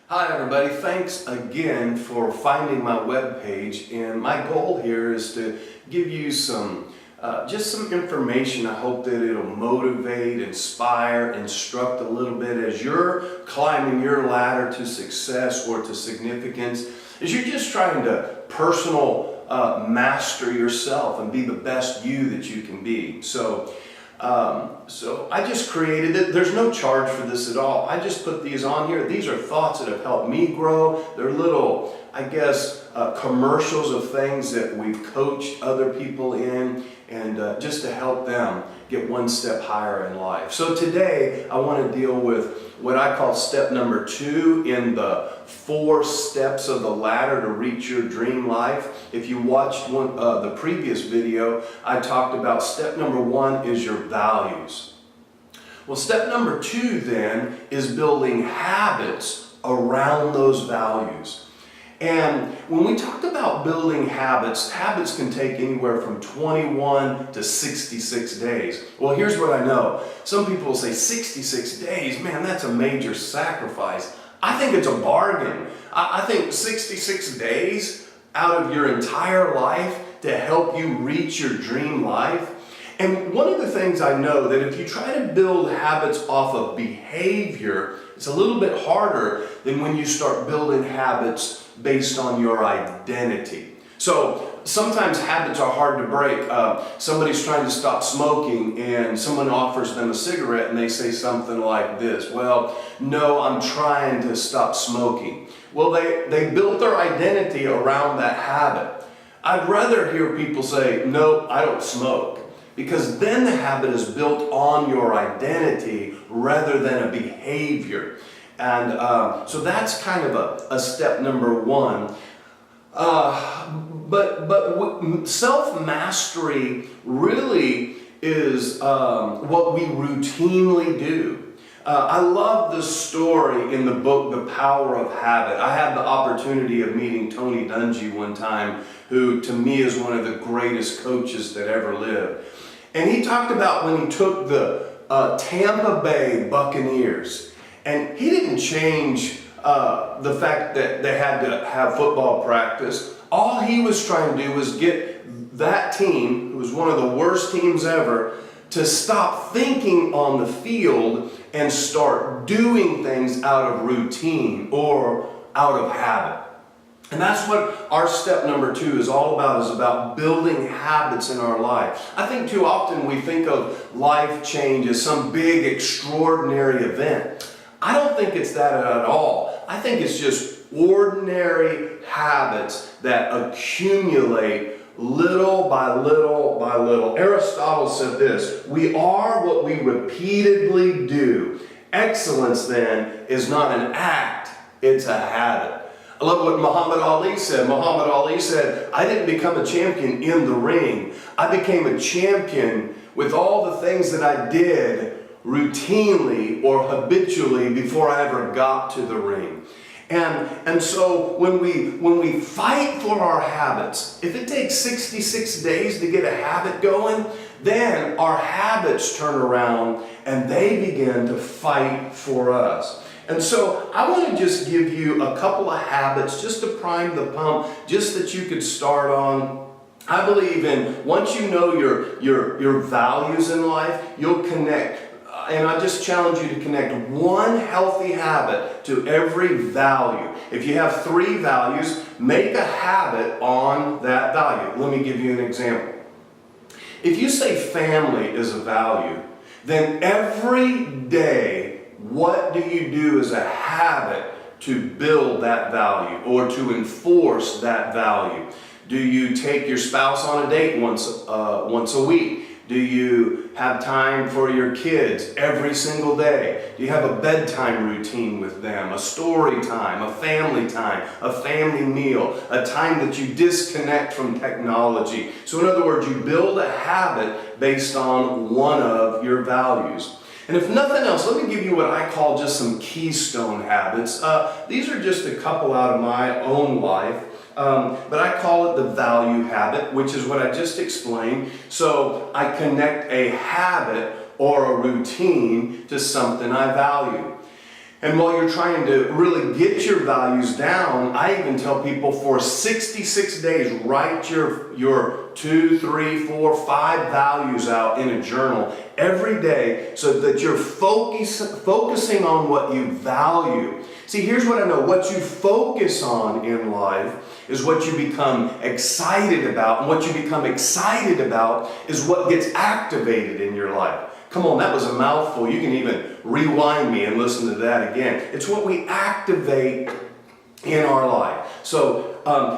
Hi everybody, thanks again for finding my webpage, and my goal here is to give you just some information. I hope that it'll motivate, inspire, instruct a little bit as you're climbing your ladder to success or to significance, as you're just trying to personal master yourself and be the best you that you can be. So I just created it. There's no charge for this at all. I just put these on here. These are thoughts that have helped me grow. They're little, commercials of things that we've coached other people in, and just to help them get one step higher in life. So today I want to deal with what I call step number 2 in the 4 steps of the ladder to reach your dream life. If you watched the previous video, I talked about step number 1 is your values. Well, step number 2 then is building habits around those values. And when we talk about building habits, habits can take anywhere from 21 to 66 days. Well, here's what I know. Some people will say 66 days, man, that's a major sacrifice. I think it's a bargain. I think 66 days out of your entire life to help you reach your dream life. And one of the things I know that if you try to build habits off of behavior, it's a little bit harder than when you start building habits based on your identity. So sometimes habits are hard to break. Somebody's trying to stop smoking and someone offers them a cigarette and they say something like this: well, no, I'm trying to stop smoking. Well, they built their identity around that habit. I'd rather hear people say, no, I don't smoke, because then the habit is built on your identity rather than a behavior. And so that's kind of a step number 1. But self-mastery really is what we routinely do. I love this story in the book, The Power of Habit. I had the opportunity of meeting Tony Dungy one time, who to me is one of the greatest coaches that ever lived. And he talked about when he took the Tampa Bay Buccaneers, and he didn't change the fact that they had to have football practice. All he was trying to do was get that team, who was one of the worst teams ever, to stop thinking on the field and start doing things out of routine or out of habit. And that's what our step number 2 is all about, is about building habits in our life. I think too often we think of life change as some big, extraordinary event. I don't think it's that at all. I think it's just ordinary habits that accumulate little by little by little. Aristotle said this: we are what we repeatedly do. Excellence then is not an act, it's a habit. I love what Muhammad Ali said. Muhammad Ali said, I didn't become a champion in the ring. I became a champion with all the things that I did routinely or habitually before I ever got to the ring. And so when we fight for our habits, if it takes 66 days to get a habit going, then our habits turn around and they begin to fight for us. And so I want to just give you a couple of habits just to prime the pump, just that you could start on. I believe in, once you know your values in life, you'll connect. And I just challenge you to connect one healthy habit to every value. If you have 3 values, make a habit on that value. Let me give you an example. If you say family is a value, then every day, what do you do as a habit to build that value or to enforce that value? Do you take your spouse on a date once a week? Do you have time for your kids every single day? Do you have a bedtime routine with them, a story time, a family meal, a time that you disconnect from technology? So in other words, you build a habit based on one of your values. And if nothing else, let me give you what I call just some keystone habits. These are just a couple out of my own life. But I call it the value habit, which is what I just explained. So I connect a habit or a routine to something I value. And while you're trying to really get your values down, I even tell people for 66 days, write your 2, 3, 4, 5 values out in a journal every day so that you're focusing on what you value. See, here's what I know. What you focus on in life is what you become excited about. And what you become excited about is what gets activated in your life. Come on, that was a mouthful. You can even rewind me and listen to that again. It's what we activate in our life. So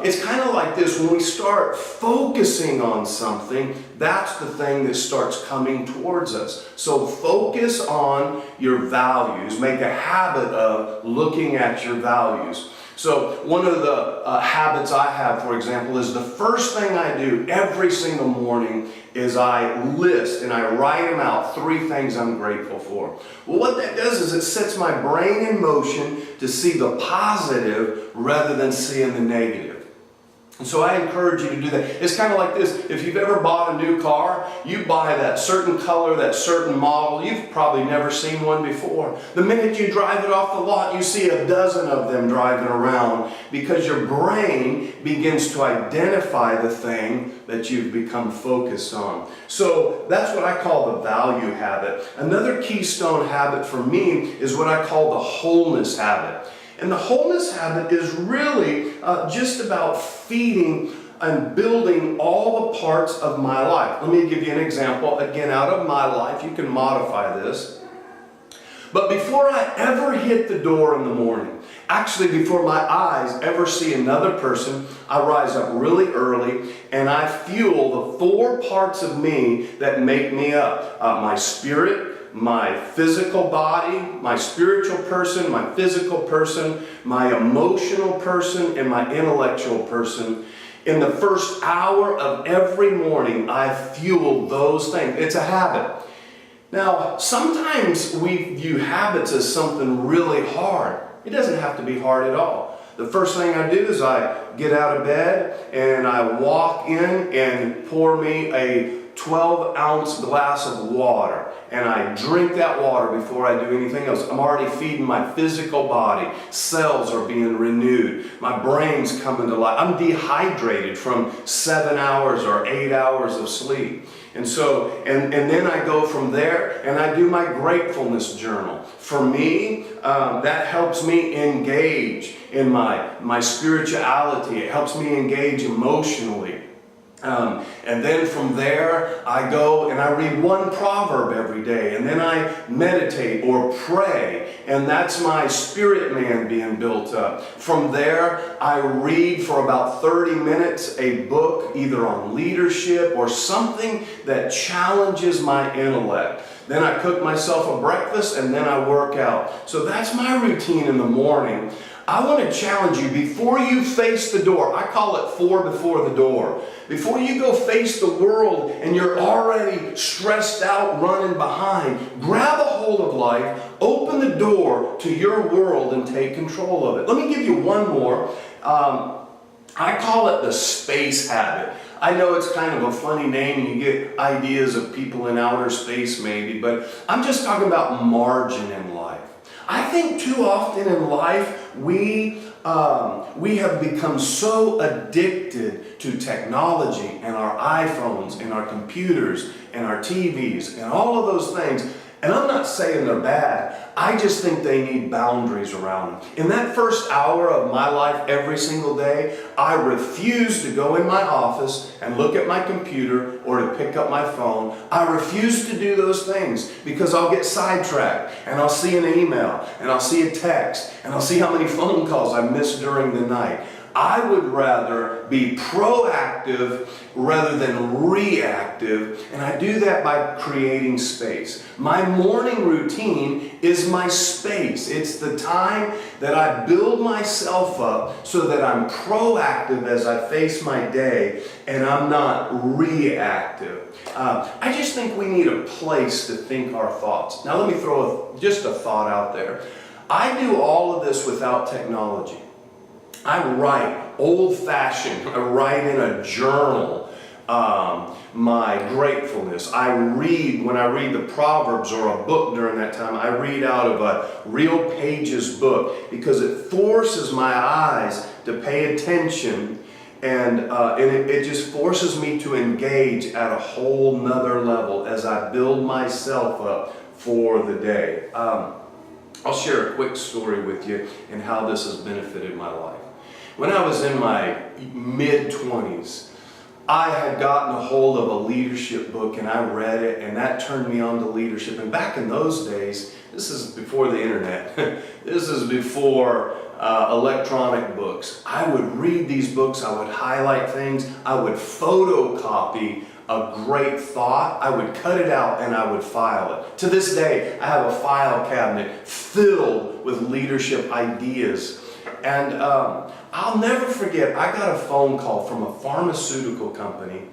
it's kind of like this. When we start focusing on something, that's the thing that starts coming towards us. So focus on your values. Make a habit of looking at your values. So one of the habits I have, for example, is the first thing I do every single morning is I list and I write them out 3 things I'm grateful for. Well, what that does is it sets my brain in motion to see the positive rather than seeing the negative. And so I encourage you to do that. It's kind of like this. If you've ever bought a new car, you buy that certain color, that certain model. You've probably never seen one before. The minute you drive it off the lot, you see a dozen of them driving around because your brain begins to identify the thing that you've become focused on. So that's what I call the value habit. Another keystone habit for me is what I call the wholeness habit. And the wholeness habit is really just about feeding and building all the parts of my life. Let me give you an example, again, out of my life. You can modify this. But before I ever hit the door in the morning, actually before my eyes ever see another person, I rise up really early and I fuel the 4 parts of me that make me up. My spirit, my physical body, my spiritual person, my physical person, my emotional person, and my intellectual person. In the first hour of every morning, I fuel those things. It's a habit. Now, sometimes we view habits as something really hard. It doesn't have to be hard at all. The first thing I do is I get out of bed and I walk in and pour me a 12-ounce glass of water, and I drink that water before I do anything else. I'm already feeding my physical body. Cells are being renewed. My brain's coming to life. I'm dehydrated from 7 hours or 8 hours of sleep. And so, and then I go from there and I do my gratefulness journal. For me, that helps me engage in my spirituality. It helps me engage emotionally. And then from there, I go and I read 1 proverb every day, and then I meditate or pray, and that's my spirit man being built up. From there, I read for about 30 minutes a book, either on leadership or something that challenges my intellect. Then I cook myself a breakfast, and then I work out. So that's my routine in the morning. I want to challenge you, before you face the door, I call it 4 before the door. Before you go face the world and you're already stressed out, running behind, grab a hold of life, open the door to your world and take control of it. Let me give you one more. I call it the space habit. I know it's kind of a funny name and you get ideas of people in outer space maybe, but I'm just talking about margin in life. I think too often in life we have become so addicted to technology and our iPhones and our computers and our TVs and all of those things. And I'm not saying they're bad. I just think they need boundaries around them. In that first hour of my life every single day, I refuse to go in my office and look at my computer or to pick up my phone. I refuse to do those things because I'll get sidetracked and I'll see an email and I'll see a text and I'll see how many phone calls I missed during the night. I would rather be proactive rather than reactive, and I do that by creating space. My morning routine is my space. It's the time that I build myself up so that I'm proactive as I face my day and I'm not reactive. I just think we need a place to think our thoughts. Now let me throw just a thought out there. I do all of this without technology. I write old-fashioned. I write in a journal. my gratefulness. When I read the Proverbs or a book during that time, I read out of a Real Pages book because it forces my eyes to pay attention, and it just forces me to engage at a whole nother level as I build myself up for the day. I'll share a quick story with you and how this has benefited my life. When I was in my mid-20s, I had gotten a hold of a leadership book and I read it, and that turned me on to leadership. And back in those days, this is before the internet, this is before electronic books. I would read these books, I would highlight things, I would photocopy a great thought, I would cut it out and I would file it. To this day, I have a file cabinet filled with leadership ideas. And I'll never forget, I got a phone call from a pharmaceutical company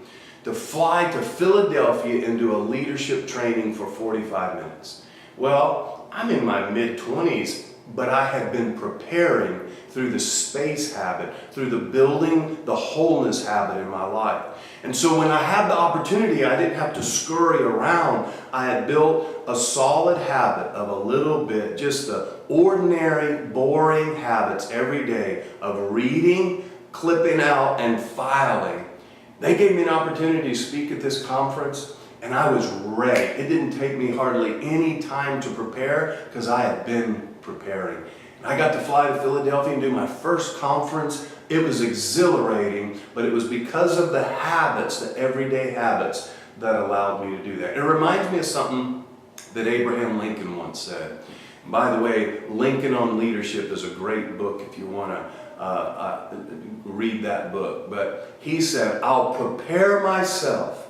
to fly to Philadelphia and do a leadership training for 45 minutes. Well, I'm in my mid-20s, but I had been preparing through the space habit, through the building the wholeness habit in my life. And so when I had the opportunity, I didn't have to scurry around. I had built a solid habit of a little bit, just the ordinary, boring habits every day of reading, clipping out, and filing. They gave me an opportunity to speak at this conference, and I was ready. It didn't take me hardly any time to prepare because I had been preparing. And I got to fly to Philadelphia and do my first conference. It was exhilarating, but it was because of the habits, the everyday habits, that allowed me to do that. It reminds me of something that Abraham Lincoln once said. By the way, Lincoln on Leadership is a great book if you want to read that book. But he said, "I'll prepare myself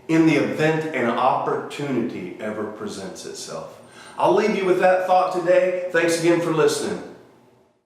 in the event an opportunity ever presents itself." I'll leave you with that thought today. Thanks again for listening.